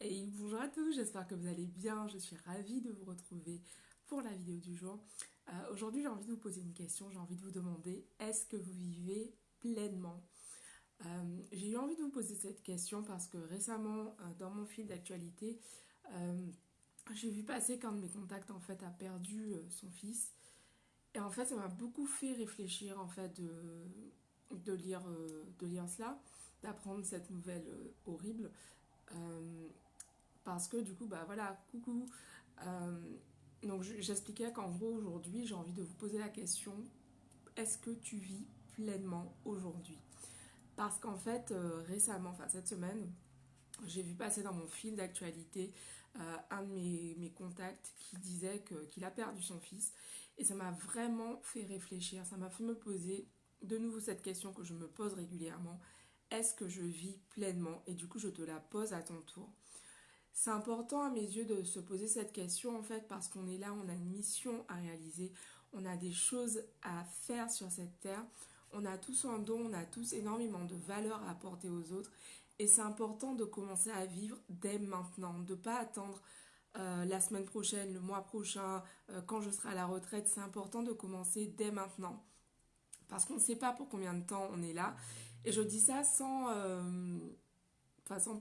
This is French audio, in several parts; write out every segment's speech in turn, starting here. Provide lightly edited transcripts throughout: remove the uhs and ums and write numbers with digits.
Et bonjour à tous, j'espère que vous allez bien. Je suis ravie de vous retrouver pour la vidéo du jour. Aujourd'hui, j'ai envie de vous poser une question. J'ai envie de vous demander, est-ce que vous vivez pleinement? J'ai eu envie de vous poser cette question parce que récemment, dans mon fil d'actualité, euh, j'ai vu passer qu'un de mes contacts en fait a perdu son fils. Et en fait, ça m'a beaucoup fait réfléchir en fait de lire cela, d'apprendre cette nouvelle horrible. Euh, Parce que du coup, bah voilà, coucou. Euh, donc j'expliquais qu'en gros, aujourd'hui, j'ai envie de vous poser la question, est-ce que tu vis pleinement aujourd'hui? Parce qu'en fait, récemment, enfin cette semaine, j'ai vu passer dans mon fil d'actualité un de mes contacts qui disait qu'il a perdu son fils. Et ça m'a vraiment fait réfléchir, ça m'a fait me poser de nouveau cette question que je me pose régulièrement. Est-ce que je vis pleinement? Et du coup, je te la pose à ton tour. C'est important à mes yeux de se poser cette question en fait parce qu'on est là, on a une mission à réaliser, on a des choses à faire sur cette terre, on a tous un don, on a tous énormément de valeur à apporter aux autres et c'est important de commencer à vivre dès maintenant, de ne pas attendre la semaine prochaine, le mois prochain, quand je serai à la retraite, c'est important de commencer dès maintenant parce qu'on ne sait pas pour combien de temps on est là et je dis ça sans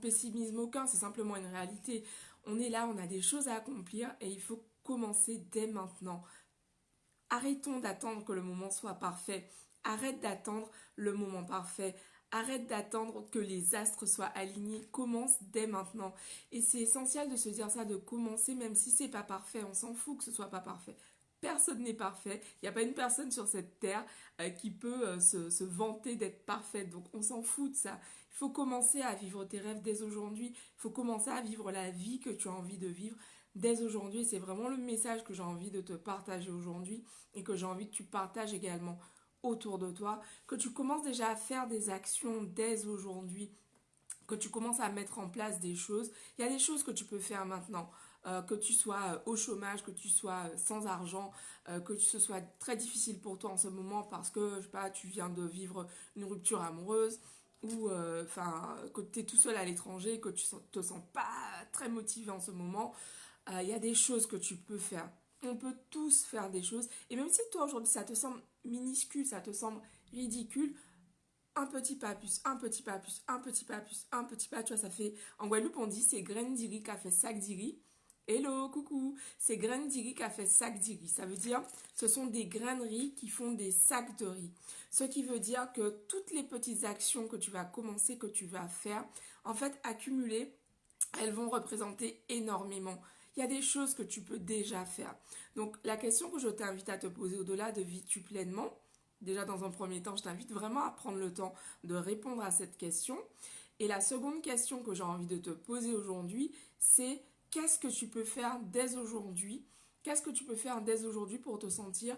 pessimisme aucun, c'est simplement une réalité. On est là, on a des choses à accomplir et il faut commencer dès maintenant. Arrêtons d'attendre que le moment soit parfait. Arrête d'attendre le moment parfait. Arrête d'attendre que les astres soient alignés. Commence dès maintenant. Et c'est essentiel de se dire ça, de commencer même si c'est pas parfait. On s'en fout que ce soit pas parfait. Personne n'est parfait. Il n'y a pas une personne sur cette terre qui peut se vanter d'être parfaite. Donc on s'en fout de ça. Il faut commencer à vivre tes rêves dès aujourd'hui. Il faut commencer à vivre la vie que tu as envie de vivre dès aujourd'hui. C'est vraiment le message que j'ai envie de te partager aujourd'hui et que j'ai envie que tu partages également autour de toi. Que tu commences déjà à faire des actions dès aujourd'hui, que tu commences à mettre en place des choses. Il y a des choses que tu peux faire maintenant. Que tu sois au chômage, que tu sois sans argent, que ce soit très difficile pour toi en ce moment parce que, je sais pas, tu viens de vivre une rupture amoureuse ou que tu es tout seul à l'étranger, que tu te sens pas très motivé en ce moment, il y a des choses que tu peux faire. On peut tous faire des choses. Et même si toi aujourd'hui ça te semble minuscule, ça te semble ridicule, un petit pas plus, un petit pas plus, un petit pas plus, un petit pas, tu vois, ça fait... En Guadeloupe, on dit c'est graine d'iri qui a fait sac d'iri. Hello, coucou, c'est graine d'iri qui a fait sac d'iri. Ça veut dire, ce sont des graineries qui font des sacs de riz. Ce qui veut dire que toutes les petites actions que tu vas commencer, que tu vas faire, en fait, accumulées, elles vont représenter énormément. Il y a des choses que tu peux déjà faire. Donc, la question que je t'invite à te poser au-delà de vis-tu pleinement, déjà dans un premier temps, je t'invite vraiment à prendre le temps de répondre à cette question. Et la seconde question que j'ai envie de te poser aujourd'hui, c'est qu'est-ce que tu peux faire dès aujourd'hui? Qu'est-ce que tu peux faire dès aujourd'hui pour te sentir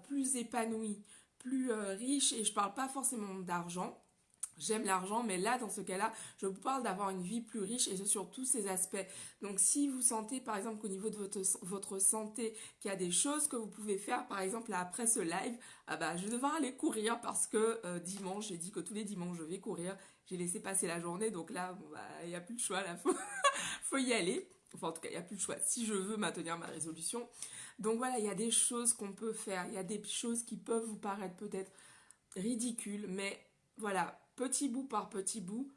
plus épanoui, plus riche? Et je ne parle pas forcément d'argent. J'aime l'argent, mais là, dans ce cas-là, je vous parle d'avoir une vie plus riche et ce sur tous ces aspects. Donc, si vous sentez, par exemple, qu'au niveau de votre santé, qu'il y a des choses que vous pouvez faire, par exemple, là, après ce live, je vais devoir aller courir parce que dimanche, j'ai dit que tous les dimanches, je vais courir. J'ai laissé passer la journée, donc là, bon, il n'y a plus de choix, là, faut y aller. Enfin, en tout cas, il n'y a plus de choix si je veux maintenir ma résolution. Donc voilà, il y a des choses qu'on peut faire. Il y a des choses qui peuvent vous paraître peut-être ridicules, mais voilà, petit bout par petit bout,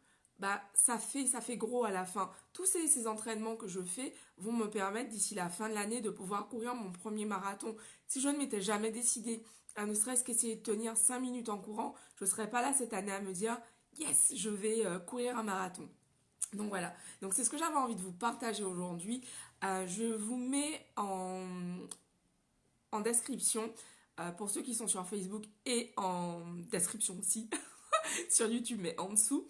ça fait gros à la fin. Tous ces entraînements que je fais vont me permettre d'ici la fin de l'année de pouvoir courir mon premier marathon. Si je ne m'étais jamais décidé à ne serait-ce qu'essayer de tenir 5 minutes en courant, je ne serais pas là cette année à me dire yes, je vais courir un marathon. Donc voilà, donc c'est ce que j'avais envie de vous partager aujourd'hui. Je vous mets en description pour ceux qui sont sur Facebook et en description aussi sur YouTube mais en dessous.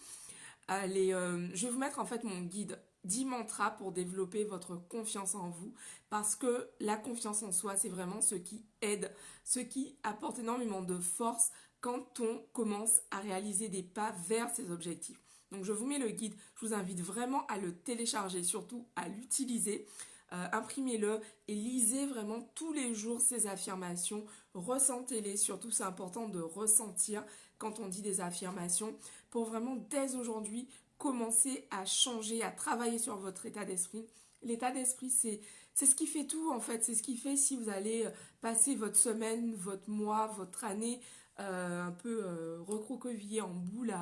Je vais vous mettre en fait mon guide 10 mantras pour développer votre confiance en vous parce que la confiance en soi c'est vraiment ce qui aide, ce qui apporte énormément de force quand on commence à réaliser des pas vers ses objectifs. Donc je vous mets le guide, je vous invite vraiment à le télécharger, surtout à l'utiliser. Imprimez-le et lisez vraiment tous les jours ces affirmations, ressentez-les, surtout c'est important de ressentir quand on dit des affirmations pour vraiment dès aujourd'hui commencer à changer, à travailler sur votre état d'esprit. L'état d'esprit, c'est ce qui fait tout en fait. C'est ce qui fait si vous allez passer votre semaine, votre mois, votre année un peu recroquevillé en boule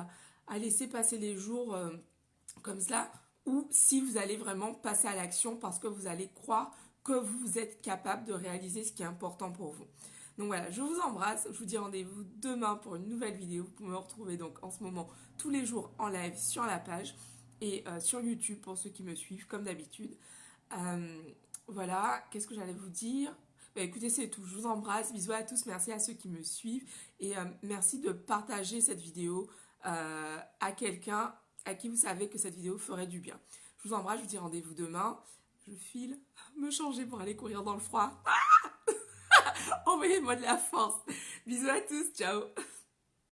à laisser passer les jours comme cela, ou si vous allez vraiment passer à l'action parce que vous allez croire que vous êtes capable de réaliser ce qui est important pour vous. Donc voilà, je vous embrasse, je vous dis rendez-vous demain pour une nouvelle vidéo. Vous pouvez me retrouver donc en ce moment tous les jours en live sur la page et sur YouTube pour ceux qui me suivent comme d'habitude. Voilà, qu'est-ce que j'allais vous dire? Bah, écoutez, c'est tout, je vous embrasse, bisous à tous, merci à ceux qui me suivent et merci de partager cette vidéo à quelqu'un à qui vous savez que cette vidéo ferait du bien. Je vous embrasse, je vous dis rendez-vous demain. Je file me changer pour aller courir dans le froid. Envoyez-moi de la force. Bisous à tous, ciao.